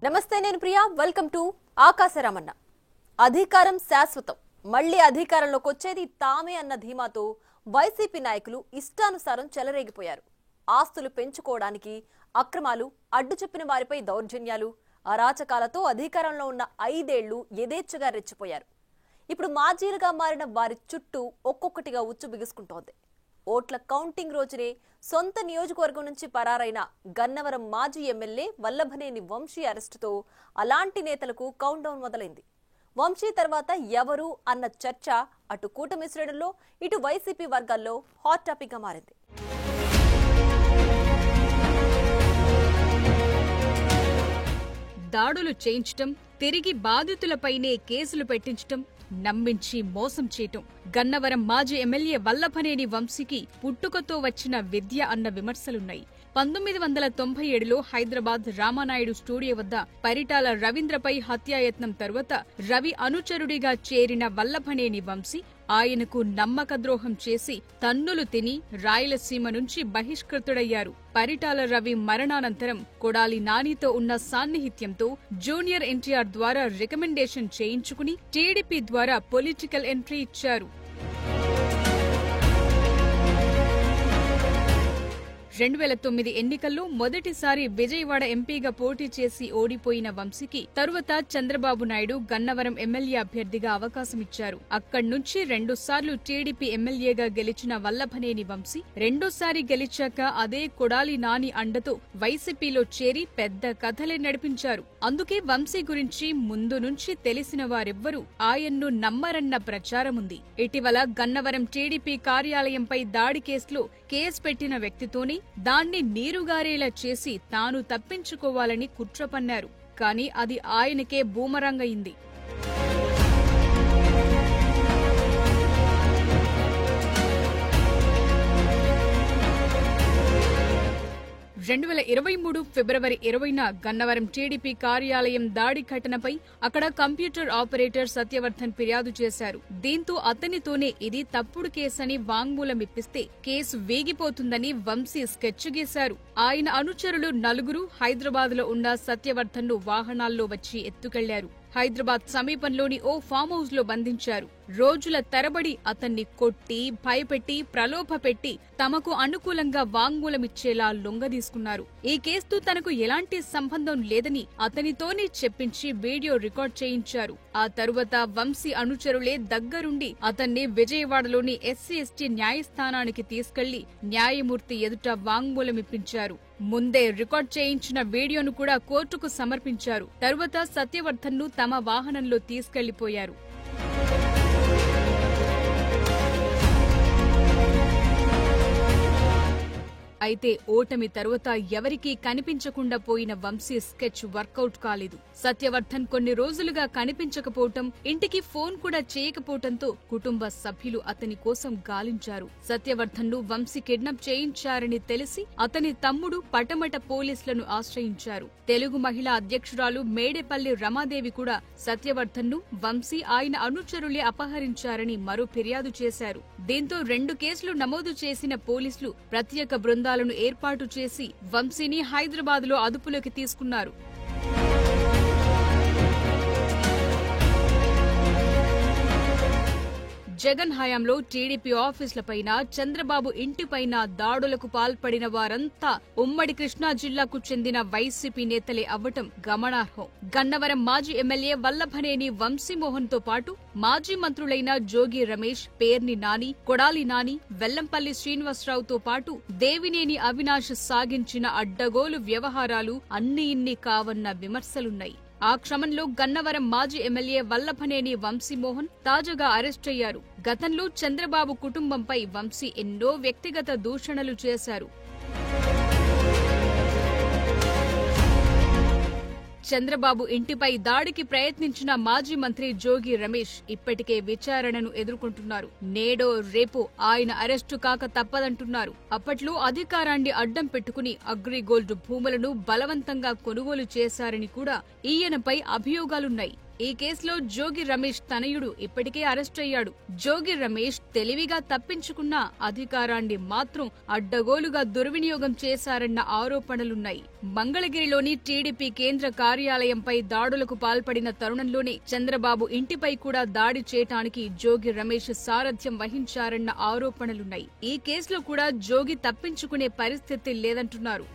నమస్తే, నేను Priya. Welcome to ఆకాశరామన్న. అధికారం శాశ్వతం, మళ్లీ అధికారంలోకి వచ్చేది తామే అన్న ధీమాతో వైసీపీ నాయకులు ఇష్టానుసారం చెలరేగిపోయారు. ఆస్తులు పెంచుకోవడానికి అక్రమాలు, అడ్డు చెప్పిన వారిపై దౌర్జన్యాలు, అరాచకాలతో అధికారంలో ఉన్న 5 ఏళ్లు యథేచ్ఛగా రెచ్చిపోయారు. ఇప్పుడు మాజీలుగా మారిన వారి చుట్టూ ఒక్కొక్కటిగా ఉచ్చు బిగుసుకుంటోంది. ఓట్ల కౌంటింగ్ రోజునే సొంత నియోజకవర్గం నుంచి పరారైన గన్నవరం మాజీ ఎమ్మెల్యే వల్లభనేని వంశీ అరెస్టుతో అలాంటి నేతలకు కౌంట్ డౌన్ మొదలైంది. వంశీ తర్వాత ఎవరు అన్న చర్చ అటు కూటమి శ్రేణుల్లో, ఇటు వైసీపీ వర్గాల్లో హాట్ టాపిక్ గా మారింది. దాడులు చేయించటం, తిరిగి బాధితులపైనే కేసులు పెట్టించటం, నమ్మించి మోసం చేయటం. గన్నవరం మాజీ ఎమ్మెల్యే వల్లభనేని వంశీకి పుట్టుకతో వచ్చిన విద్య అన్న విమర్శలున్నాయి. 1997లో హైదరాబాద్ రామానాయుడు స్టూడియో వద్ద పరిటాల రవీంద్రపై హత్యాయత్నం తరువాత రవి అనుచరుడిగా చేరిన వల్లభనేని వంశీ ఆయనకు నమ్మకద్రోహం చేసి తన్నులు తిని రాయలసీమ నుంచి బహిష్కృతుడయ్యారు. పరిటాల రవి మరణానంతరం కొడాలి నానితో ఉన్న సాన్నిహిత్యంతో జూనియర్ ఎన్టీఆర్ ద్వారా రికమెండేషన్ చేయించుకుని టీడీపీ ద్వారా పొలిటికల్ ఎంట్రీ ఇచ్చారు. 2009 ఎన్నికల్లో మొదటిసారి విజయవాడ ఎంపీగా పోటీ చేసి ఓడిపోయిన వంశీకి తరువాత చంద్రబాబు నాయుడు గన్నవరం ఎమ్మెల్యే అభ్యర్థిగా అవకాశమిచ్చారు. అక్కడ్నుంచి 2 సార్లు టీడీపీ ఎమ్మెల్యేగా గెలిచిన వల్లభనేని వంశీ రెండోసారి గెలిచాక అదే కొడాలి నాని అండతో వైసీపీలో చేరి పెద్ద కథలే నడిపించారు. అందుకే వంశీ గురించి ముందు నుంచి తెలిసిన వారెవ్వరూ ఆయన్ను నమ్మరన్న ప్రచారముంది. ఇటీవల గన్నవరం టీడీపీ కార్యాలయంపై దాడి కేసులో కేసు పెట్టిన వ్యక్తితోనే దాన్ని నీరుగారేలా చేసి తాను తప్పించుకోవాలని కుట్ర పన్నారు. కానీ అది ఆయనకే బూమరాంగ్ అయింది. 2023 ఫిబ్రవరి 20న గన్నవరం టీడీపీ కార్యాలయం దాడి ఘటనపై అక్కడ కంప్యూటర్ ఆపరేటర్ సత్యవర్ధన్ ఫిర్యాదు చేశారు. దీంతో అతనితోనే ఇది తప్పుడు కేసని వాంగ్మూలమిప్పిస్తే కేసు వేగిపోతుందని వంశీ స్కెచ్ గీశారు. ఆయన అనుచరులు 4 హైదరాబాద్లో ఉన్న సత్యవర్ధన్ను వాహనాల్లో వచ్చి ఎత్తుకెళ్లారు. హైదరాబాద్ సమీపంలోని ఓ ఫామ్ హౌస్ లో బంధించారు. రోజుల తరబడి అతన్ని కొట్టి, భయపెట్టి, ప్రలోభపెట్టి తమకు అనుకూలంగా వాంగ్మూలమిచ్చేలా లొంగదీసుకున్నారు. ఈ కేసుతో తనకు ఎలాంటి సంబంధం లేదని అతనితోనే చెప్పించి వీడియో రికార్డ్ చేయించారు. ఆ తరువాత వంశీ అనుచరులే దగ్గరుండి అతన్ని విజయవాడలోని ఎస్సీ ఎస్టీ న్యాయస్థానానికి తీసుకెళ్లి న్యాయమూర్తి ఎదుట వాంగ్మూలమిప్పించారు. ముందే రికార్డ్ చేయించిన వీడియోను కూడా కోర్టుకు సమర్పించారు. తరువాత సత్యవర్ధన్ను తమ వాహనంలో తీసుకెళ్లిపోయారు. అయితే ఓటమి తరువాత ఎవరికీ కనిపించకుండా పోయిన వంశీ స్కెచ్ వర్కౌట్ కాలేదు. సత్యవర్ధన్ కొన్ని రోజులుగా కనిపించకపోవటం, ఇంటికి ఫోన్ కూడా చేయకపోవటంతో కుటుంబ సభ్యులు అతని కోసం గాలించారు. సత్యవర్ధన్ను వంశీ కిడ్నాప్ చేయించారని తెలిసి అతని తమ్ముడు పటమట పోలీసులను ఆశ్రయించారు. తెలుగు మహిళా అధ్యక్షురాలు మేడేపల్లి రమాదేవి కూడా సత్యవర్ధన్ను వంశీ ఆయన అనుచరులే అపహరించారని మరో ఫిర్యాదు చేశారు. దీంతో 2 కేసులు నమోదు చేసిన పోలీసులు ప్రత్యేక బృందాలను ఏర్పాటు చేసి వంశీని హైదరాబాద్లో అదుపులోకి తీసుకున్నారు. జగన్ హయాంలో టీడీపీ ఆఫీసులపైన, చంద్రబాబు ఇంటిపైన దాడులకు పాల్పడిన వారంతా ఉమ్మడి కృష్ణా జిల్లాకు చెందిన వైసీపీ నేతలే అవ్వటం గమనార్హం. గన్నవరం మాజీ ఎమ్మెల్యే వల్లభనేని వంశీమోహన్ తో పాటు మాజీ మంత్రులైన జోగి రమేష్, పేర్ని నాని, కొడాలి నాని, వెల్లంపల్లి శ్రీనివాసరావుతో పాటు దేవినేని అవినాష్ సాగించిన అడ్డగోలు వ్యవహారాలు అన్ని ఇన్ని కావన్న విమర్శలున్నాయి. ఆ క్రమంలో గన్నవరం మాజీ ఎమ్మెల్యే వల్లభనేని వంశీమోహన్ తాజాగా అరెస్టయ్యారు. గతంలో చంద్రబాబు కుటుంబంపై వంశీ ఎన్నో వ్యక్తిగత దూషణలు చేశారు. చంద్రబాబు ఇంటిపై దాడికి ప్రయత్నించిన మాజీ మంత్రి జోగి రమేష్ ఇప్పటికే విచారణను ఎదుర్కొంటున్నారు. నేడో రేపో ఆయన అరెస్టు కాక తప్పదంటున్నారు. అప్పట్లో అధికారాన్ని అడ్డం పెట్టుకుని అగ్రిగోల్డ్ భూములను బలవంతంగా కొనుగోలు చేశారని కూడా ఈయనపై అభియోగాలున్నాయి. ఈ కేసులో జోగి రమేష్ తనయుడు ఇప్పటికే అరెస్ట్ అయ్యాడు. జోగి రమేష్ తెలివిగా తప్పించుకున్న అధికారాన్ని మాత్రం అడ్డగోలుగా దుర్వినియోగం చేశారన్న ఆరోపణలున్నాయి. మంగళగిరిలోని టీడీపీ కేంద్ర కార్యాలయంపై దాడులకు పాల్పడిన తరుణంలోనే చంద్రబాబు ఇంటిపై కూడా దాడి చేయటానికి జోగి రమేష్ సారథ్యం వహించారన్న ఆరోపణలున్నాయి. ఈ కేసులో కూడా జోగి తప్పించుకునే పరిస్థితి లేదంటున్నారు.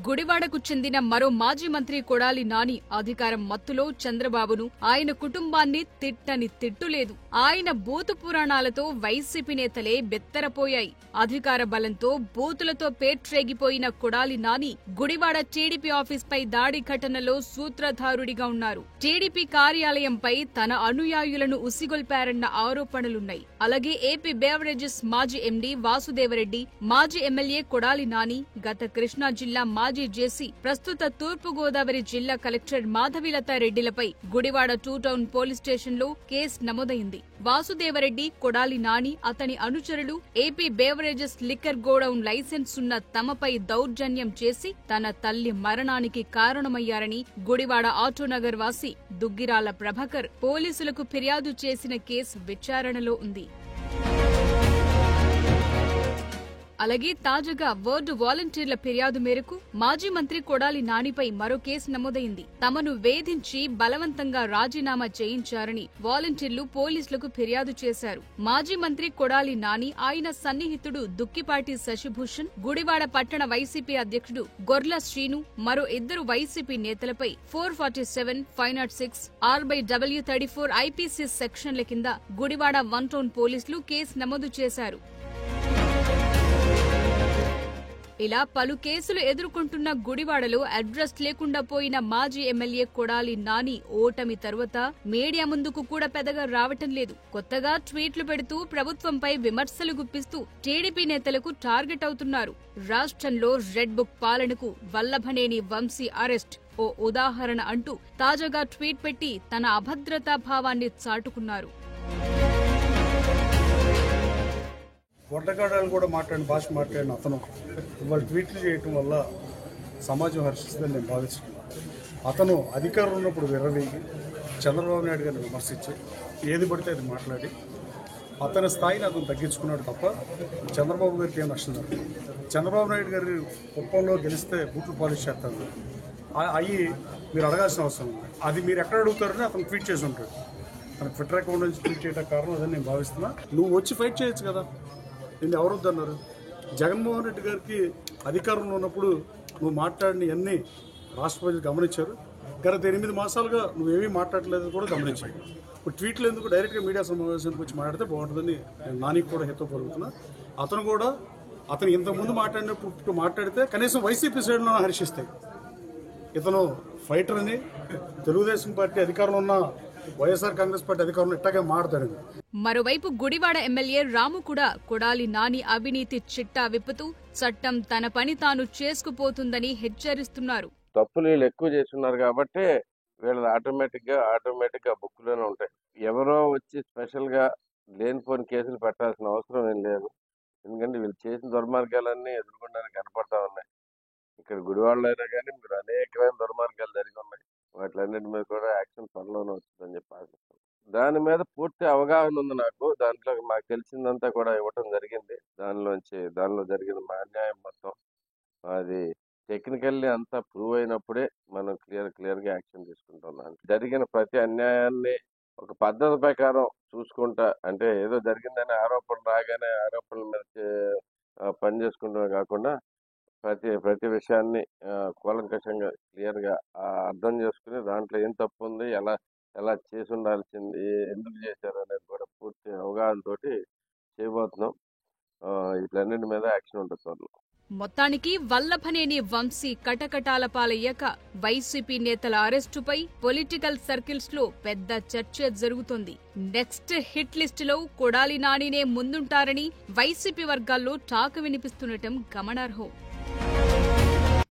గుడివాడకు చెందిన మరో మాజీ మంత్రి కొడాలి నాని అధికారం మత్తులో చంద్రబాబును, ఆయన కుటుంబాన్ని తిట్టని తిట్టులేదు. ఆయన బూతు పురాణాలతో వైసీపీ నేతలే బెత్తరపోయాయి. అధికార బలంతో బూతులతో పేట్రేగిపోయిన కొడాలి నాని గుడివాడ టీడీపీ ఆఫీస్పై దాడి ఘటనలో సూత్రధారుడిగా ఉన్నారు. టీడీపీ కార్యాలయంపై తన అనుయాయులను ఉసిగొల్పారన్న ఆరోపణలున్నాయి. అలాగే ఏపీ బేవరేజెస్ మాజీ ఎండీ వాసుదేవరెడ్డి, మాజీ ఎమ్మెల్యే కొడాలి నాని, గత కృష్ణా జిల్లా మాజీ జేసీ, ప్రస్తుత తూర్పు గోదావరి జిల్లా కలెక్టర్ మాధవిలత రెడ్డిలపై గుడివాడ 2 టౌన్ పోలీస్ స్టేషన్లో కేసు నమోదైంది. వాసుదేవరెడ్డి, కొడాలి నాని, అతని అనుచరులు AP beverages liquor godown licence ఉన్న తమపై దౌర్జన్యం చేసి తన తల్లి మరణానికి కారణమయ్యారని గుడివాడ ఆటోనగర్ వాసి దుగ్గిరాల ప్రభాకర్ పోలీసులకు ఫిర్యాదు చేసిన కేసు విచారణలో ఉంది. అలాగే తాజాగా వార్డు వాలంటీర్ల ఫిర్యాదు మేరకు మాజీ మంత్రి కొడాలి నానిపై మరో కేసు నమోదైంది. తమను వేధించి బలవంతంగా రాజీనామా చేయించారని వాలంటీర్లు పోలీసులకు ఫిర్యాదు చేశారు. మాజీ మంత్రి కొడాలి నాని, ఆయన సన్నిహితుడు దుక్కిపాటి శశిభూషణ్, గుడివాడ పట్టణ వైసీపీ అధ్యక్షుడు గొర్ల శ్రీను, మరో 2 వైసీపీ నేతలపై 447, 506, R/W34 ఐపీసీ సెక్షన్ల కింద గుడివాడ 1 టౌన్ పోలీసులు కేసు నమోదు చేశారు. ఇలా పలు కేసులు ఎదుర్కొంటున్న గుడివాడలో అడ్రస్ లేకుండా పోయిన మాజీ ఎమ్మెల్యే కొడాలి నాని ఓటమి తర్వాత మీడియా ముందుకు కూడా పెద్దగా రావటం లేదు. కొత్తగా ట్వీట్లు పెడుతూ ప్రభుత్వంపై విమర్శలు గుప్పిస్తూ టీడీపీ నేతలకు టార్గెట్ అవుతున్నారు. రాష్ట్రంలో రెడ్ బుక్ పాలనకు వల్లభనేని వంశీ అరెస్ట్ ఓ ఉదాహరణ అంటూ తాజాగా ట్వీట్ పెట్టి తన అభద్రతా భావాన్ని చాటుకున్నారు. వంటకాడాలు కూడా భాష మాట్లాడిన అతను ఇవాళ ట్వీట్లు చేయటం వల్ల సమాజం హర్షిస్తుందని నేను భావిస్తున్నాను. అతను అధికారంలో ఉన్నప్పుడు విర్రవీగి చంద్రబాబు నాయుడు గారిని విమర్శించి ఏది పడితే అది మాట్లాడి అతని స్థాయిని అతను తగ్గించుకున్నాడు తప్ప చంద్రబాబు గారికి ఏం నష్టం జరుగుతుంది. చంద్రబాబు నాయుడు గారి కుప్పంలో గెలిస్తే బూట్లు పాలిష్ చేస్తారు. అవి మీరు అడగాల్సిన అవసరం ఉంది. అది మీరు ఎక్కడ అడుగుతారని అతను ట్వీట్ చేసి ఉంటాడు. తన ట్విట్టర్ అకౌంట్ నుంచి ట్వీట్ చేయడం కారణం అదని నేను భావిస్తున్నా. నువ్వు వచ్చి ఫైట్ చేయొచ్చు కదా, నిన్ను ఎవరు వద్దన్నారు? జగన్మోహన్ రెడ్డి గారికి అధికారంలో ఉన్నప్పుడు నువ్వు మాట్లాడినవన్నీ రాష్ట్ర ప్రజలు గమనించారు. గత 8 మాసాలుగా నువ్వేమీ మాట్లాడలేదు కూడా గమనించారు. ఇప్పుడు ట్వీట్లు ఎందుకు డైరెక్ట్గా మీడియా సమావేశానికి వచ్చి మాట్లాడితే బాగుంటుందని నేను నానికి కూడా హితో పలుకుతున్నా. అతను ఇంతకుముందు మాట్లాడినప్పుడు మాట్లాడితే కనీసం వైసీపీ సైడ్లో హర్షిస్తాయి. ఇతను ఫైటర్ అని తెలుగుదేశం పార్టీ అధికారంలో ఉన్న వైఎస్ఆర్ కాంగ్రెస్ పార్టీ అధికారంలో ఇట్టాగే మాట్లాడాడు. మరోవైపు గుడివాడ ఎమ్మెల్యే రాము కూడా కొడాలి నాని అవినీతి చిట్టా విప్పుతూ చట్టం తన పని తాను చేసుకుపోతుందని హెచ్చరిస్తున్నారు. తప్పులు వీళ్ళు ఎక్కువ చేస్తున్నారు కాబట్టి వీళ్ళు ఆటోమేటిక్ గా బుక్లోనే ఉంటాయి. ఎవరో వచ్చి స్పెషల్ గా లేనిపోని కేసులు పెట్టాల్సిన అవసరం ఏం లేదు. ఎందుకంటే వీళ్ళు చేసిన దుర్మార్గాలన్నీ ఎదుర్కొనడానికి కనపడతా ఉన్నాయి. ఇక్కడ గుడివాడలో అయినా కానీ మీరు అనేకమైన దుర్మార్గాలు జరిగి ఉన్నాయి. వాటిలన్నిటి మీద కూడా యాక్షన్ త్వరలోనే వస్తుందని చెప్పి ఆశిస్తాను. దాని మీద పూర్తి అవగాహన ఉంది నాకు. దాంట్లో మాకు తెలిసిందంతా కూడా ఇవ్వటం జరిగింది. దానిలో జరిగిన మా అన్యాయం మొత్తం అది టెక్నికల్లీ అంతా ప్రూవ్ అయినప్పుడే మనం క్లియర్ గా యాక్షన్ తీసుకుంటున్నాం. జరిగిన ప్రతి అన్యాయాన్ని ఒక పద్ధతి ప్రకారం చూసుకుంటా, అంటే ఏదో జరిగిందని ఆరోపణలు రాగానే ఆరోపణల మీద పని చేసుకుంటూ కాకుండా ప్రతి విషయాన్ని కూలంకషంగా క్లియర్ గా అర్థం చేసుకుని దాంట్లో ఏం తప్పు ఉంది, ఎలా చేసి ఉండాల్సింది, ఎందుకు చేశారు అనేది కూడా పూర్తి అవగాహనతోటి చేయబోతున్నాం. వీటన్నిటి మీద యాక్షన్ ఉంటుంది. మొత్తానికి వల్లభనేని వంశీ కటకటాల పాలయ్యాక వైసీపీ నేతల అరెస్టుపై పొలిటికల్ సర్కిల్స్ లో పెద్ద చర్చ జరుగుతోంది. నెక్స్ట్ హిట్ లిస్ట్ లో కొడాలి నానినే ముందుంటారని వైసీపీ వర్గాల్లో టాక్ వినిపిస్తుండటం గమనార్హం.